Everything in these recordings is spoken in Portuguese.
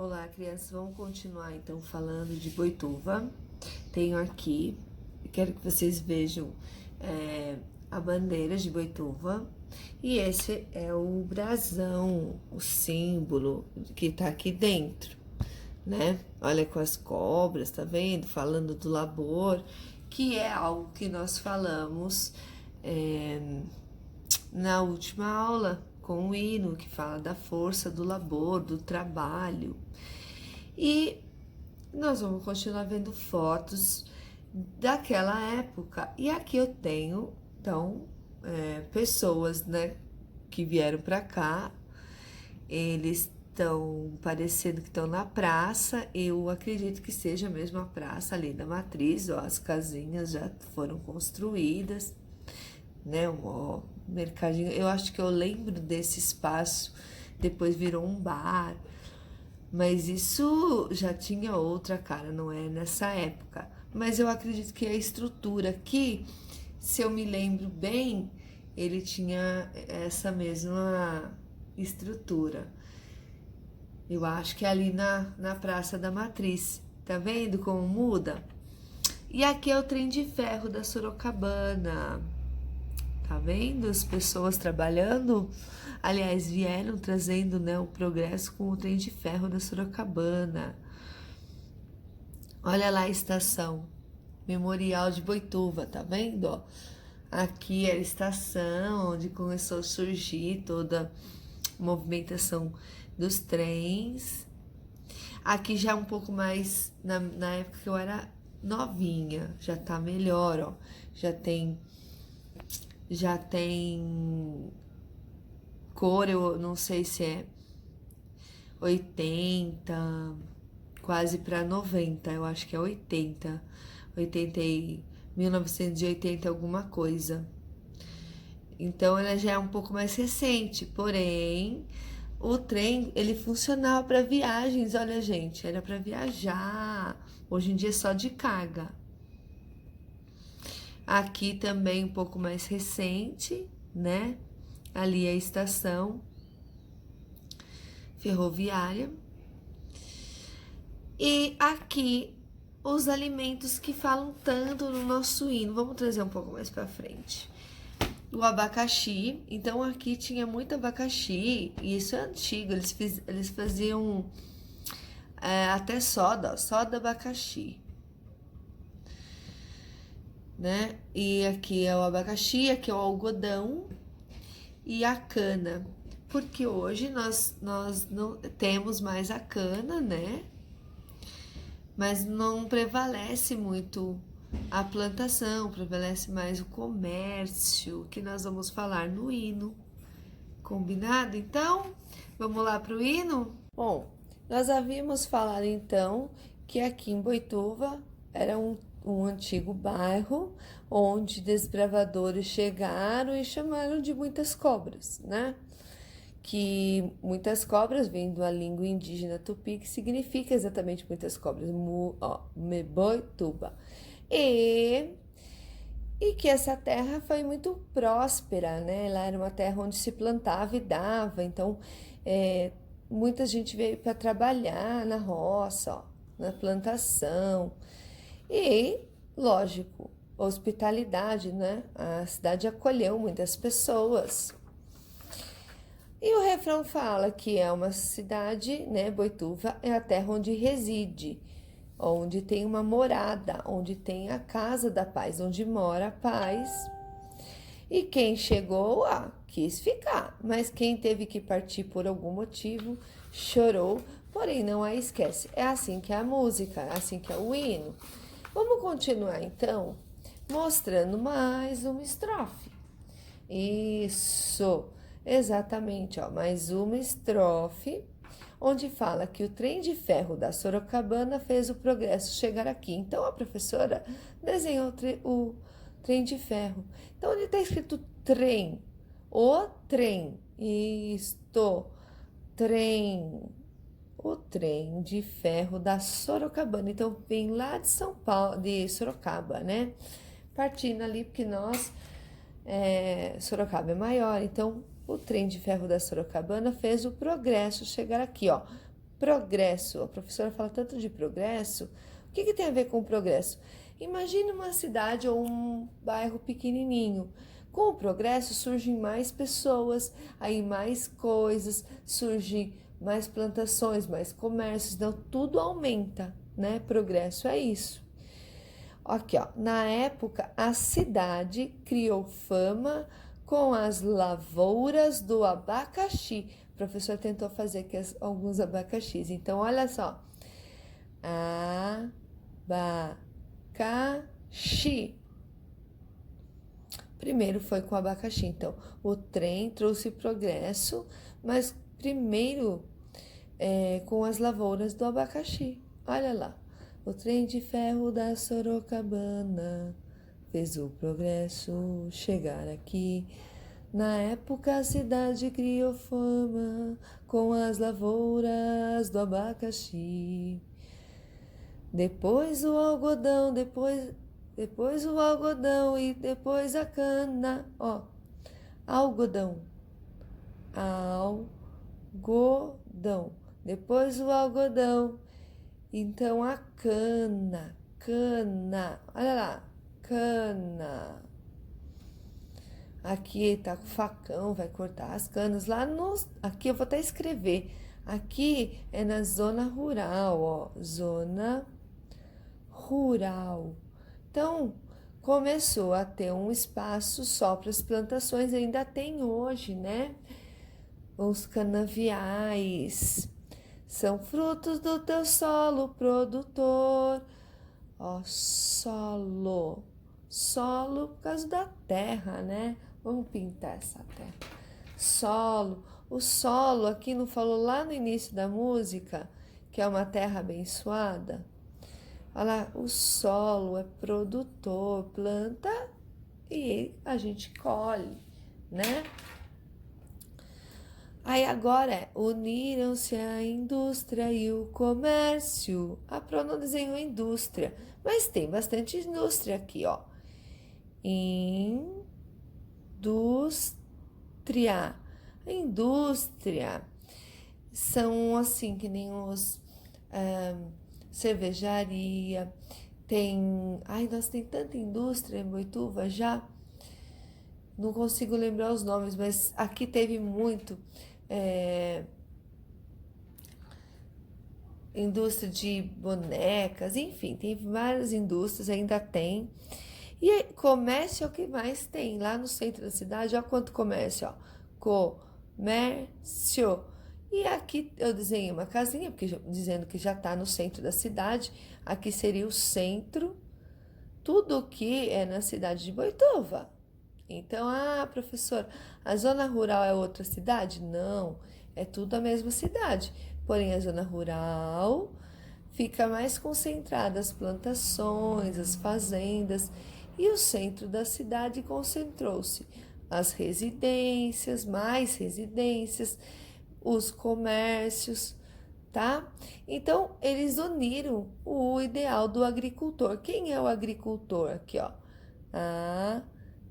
Olá, crianças, vamos continuar então falando de Boituva. Tenho aqui, quero que vocês vejam a bandeira de Boituva. E esse é o brasão, o símbolo que tá aqui dentro, né? Olha com as cobras, tá vendo? Falando do labor, que é algo que nós falamos na última aula com o hino, que fala da força do labor, do trabalho. E nós vamos continuar vendo fotos daquela época. E aqui eu tenho, então, pessoas, né, que vieram para cá. Eles estão parecendo que estão na praça. Eu acredito que seja mesmo a praça ali da Matriz. Ó, as casinhas já foram construídas, né? O mercadinho. Eu acho que eu lembro desse espaço. Depois virou um bar. Mas isso já tinha outra cara, não é nessa época. Mas eu acredito que a estrutura aqui, se eu me lembro bem, ele tinha essa mesma estrutura. Eu acho que é ali na Praça da Matriz. Tá vendo como muda? E aqui é o trem de ferro da Sorocabana. Tá vendo as pessoas trabalhando? Aliás, vieram trazendo, né, o progresso com o trem de ferro da Sorocabana. Olha lá a estação Memorial de Boituva, tá vendo? Ó, aqui é a estação onde começou a surgir toda a movimentação dos trens. Aqui já um pouco mais, na época que eu era novinha, já tá melhor, ó. Já tem cor, eu não sei se é 80, quase para 90, eu acho que é 80 e 1980 alguma coisa. Então ela já é um pouco mais recente, porém o trem ele funcionava para viagens, olha gente, era para viajar. Hoje em dia é só de carga. Aqui também um pouco mais recente, né? Ali é a estação ferroviária. E aqui os alimentos que falam tanto no nosso hino. Vamos trazer um pouco mais para frente. O abacaxi. Então aqui tinha muito abacaxi. E isso é antigo. Eles faziam até soda abacaxi. Né? E aqui é o abacaxi, aqui é o algodão e a cana. Porque hoje nós não temos mais a cana, né? Mas não prevalece muito a plantação, prevalece mais o comércio, que nós vamos falar no hino. Combinado? Então, vamos lá para o hino? Bom, nós havíamos falado então que aqui em Boituva era um antigo bairro onde desbravadores chegaram e chamaram de muitas cobras, né? Que muitas cobras vêm da língua indígena tupi, que significa exatamente muitas cobras, Boituva. E que essa terra foi muito próspera, né? Ela era uma terra onde se plantava e dava, então muita gente veio para trabalhar na roça, ó, na plantação. E, lógico, hospitalidade, né? A cidade acolheu muitas pessoas. E o refrão fala que é uma cidade, né? Boituva é a terra onde reside, onde tem uma morada, onde tem a casa da paz, onde mora a paz. E quem chegou, quis ficar, mas quem teve que partir por algum motivo, chorou, porém não a esquece. É assim que é a música, é assim que é o hino. Vamos continuar então, mostrando mais uma estrofe. Isso, exatamente, ó, mais uma estrofe, onde fala que o trem de ferro da Sorocabana fez o progresso chegar aqui. Então a professora desenhou o trem de ferro. Então onde está escrito trem? O trem. Isto, trem. O trem de ferro da Sorocabana. Então vem lá de São Paulo, de Sorocaba, né? Partindo ali, porque Sorocaba é maior, então o trem de ferro da Sorocabana fez o progresso chegar aqui, ó. progresso. A professora fala tanto de progresso. O que tem a ver com progresso? Imagine uma cidade ou um bairro pequenininho. Com o progresso surgem mais pessoas, aí mais coisas, surgem mais plantações, mais comércios, então tudo aumenta, né? Progresso é isso. Aqui, ó, na época a cidade criou fama com as lavouras do abacaxi. O professor tentou fazer aqui alguns abacaxis. Então, olha só. Abacaxi. Primeiro foi com abacaxi. Então, o trem trouxe progresso, mas primeiro com as lavouras do abacaxi. Olha lá. O trem de ferro da Sorocabana fez o progresso chegar aqui. Na época a cidade criou fama com as lavouras do abacaxi. Depois o algodão, depois o algodão e depois a cana. Ó, algodão, algodão. Depois o algodão. Então a cana, olha lá, cana. Aqui tá com facão, vai cortar as canas lá aqui eu vou até escrever. Aqui é na zona rural, ó, zona rural. Então, começou a ter um espaço só para as plantações, ainda tem hoje, né? Os canaviais são frutos do teu solo produtor. Ó, solo por causa da terra, né? Vamos pintar essa terra. Solo. O solo aqui não falou lá no início da música, que é uma terra abençoada? Olha lá, o solo é produtor, planta e a gente colhe, né? Aí agora uniram-se a indústria e o comércio. A Pro não desenhou indústria, mas tem bastante indústria aqui, ó. Indústria. A indústria são assim que nem os cervejaria, tem... Ai, nossa, tem tanta indústria em Boituva já. Não consigo lembrar os nomes, mas aqui teve muito indústria de bonecas, enfim, tem várias indústrias, ainda tem. E comércio é o que mais tem lá no centro da cidade. Olha quanto comércio, ó. Comércio. E aqui eu desenhei uma casinha, porque dizendo que já está no centro da cidade. Aqui seria o centro. Tudo que é na cidade de Boituva. Então, professor, a zona rural é outra cidade? Não, é tudo a mesma cidade. Porém, a zona rural fica mais concentrada as plantações, as fazendas, e o centro da cidade concentrou-se as residências, mais residências, os comércios, tá? Então, eles uniram o ideal do agricultor. Quem é o agricultor? Aqui, ó.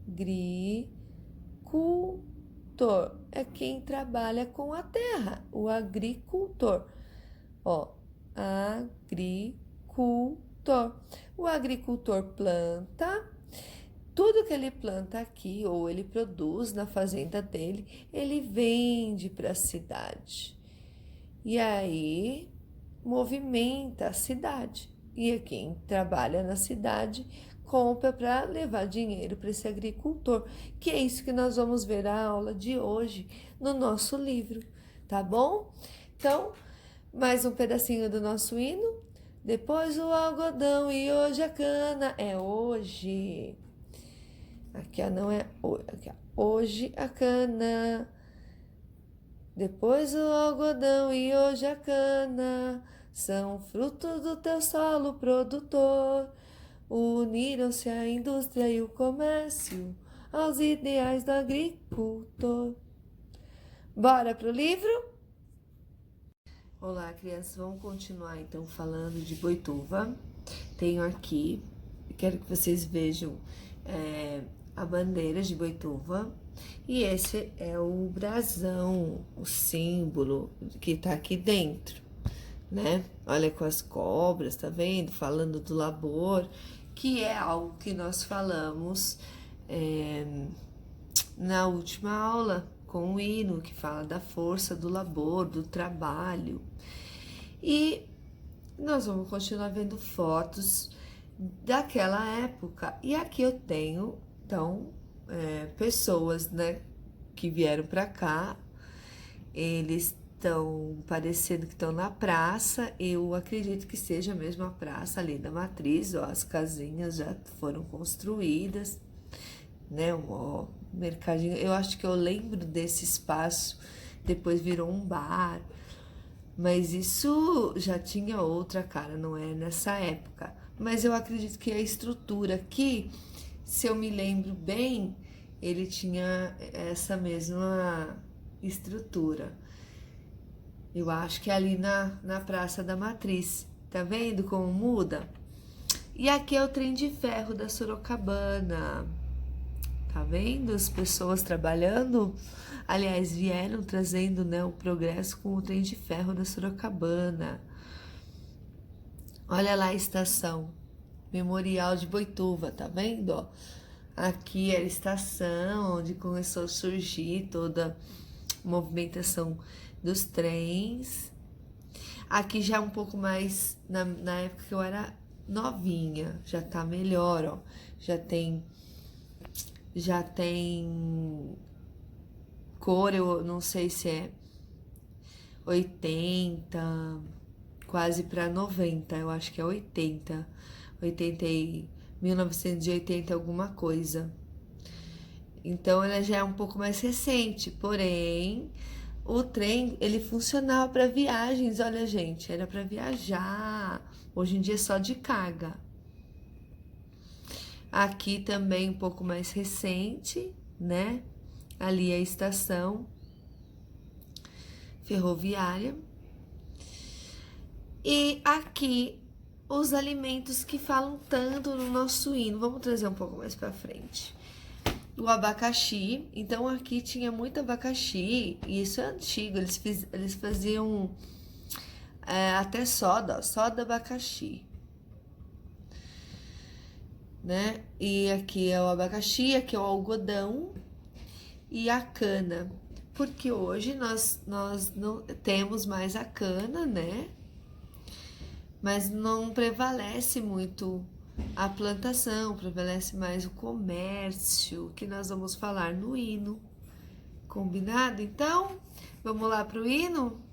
Agricultor é quem trabalha com a terra, o agricultor. Ó, agricultor. O agricultor planta, tudo que ele planta aqui ou ele produz na fazenda dele, ele vende para a cidade. E aí movimenta a cidade. E quem trabalha na cidade compra para levar dinheiro para esse agricultor, que é isso que nós vamos ver a aula de hoje no nosso livro, tá bom? Então, mais um pedacinho do nosso hino. Depois o algodão e hoje a cana. É hoje. Aqui não é hoje. Aqui, hoje a cana. Depois o algodão e hoje a cana. São frutos do teu solo produtor. Uniram-se a indústria e o comércio aos ideais do agricultor. Bora pro livro? Olá, crianças, vamos continuar então falando de Boituva. Tenho aqui, quero que vocês vejam a bandeira de Boituva. E esse é o brasão, o símbolo que tá aqui dentro. né? Olha com as cobras, tá vendo? Falando do labor, que é algo que nós falamos na última aula com o hino, que fala da força do labor, do trabalho. E nós vamos continuar vendo fotos daquela época. E aqui eu tenho, então, pessoas, né, que vieram para cá. Eles estão parecendo que estão na praça. Eu acredito que seja mesmo a praça ali da Matriz. Ó, as casinhas já foram construídas, né? Ó, mercadinho. Eu acho que eu lembro desse espaço. Depois virou um bar. Mas isso já tinha outra cara, não é nessa época. Mas eu acredito que a estrutura aqui, se eu me lembro bem, ele tinha essa mesma estrutura. Eu acho que é ali na Praça da Matriz. Tá vendo como muda? E aqui é o trem de ferro da Sorocabana. Tá vendo as pessoas trabalhando? Aliás, vieram trazendo, né, o progresso com o trem de ferro da Sorocabana. Olha lá a estação, Memorial de Boituva, tá vendo? Ó, aqui é a estação onde começou a surgir toda a movimentação dos trens. Aqui já é um pouco mais, na época que eu era novinha, já tá melhor, ó. Já tem cor, eu não sei se é 80, quase para 90, eu acho que é 80 e 1980 alguma coisa. Então ela já é um pouco mais recente, porém o trem ele funcionava para viagens, olha gente, era para viajar. Hoje em dia é só de carga. Aqui também um pouco mais recente, né? Ali é a estação ferroviária. E aqui os alimentos que falam tanto no nosso hino. Vamos trazer um pouco mais para frente. O abacaxi. Então aqui tinha muito abacaxi. E isso é antigo. Eles faziam até soda abacaxi. Né? E aqui é o abacaxi, aqui é o algodão e a cana. Porque hoje nós não temos mais a cana, né? Mas não prevalece muito a plantação, prevalece mais o comércio, que nós vamos falar no hino. Combinado? Então, vamos lá para o hino?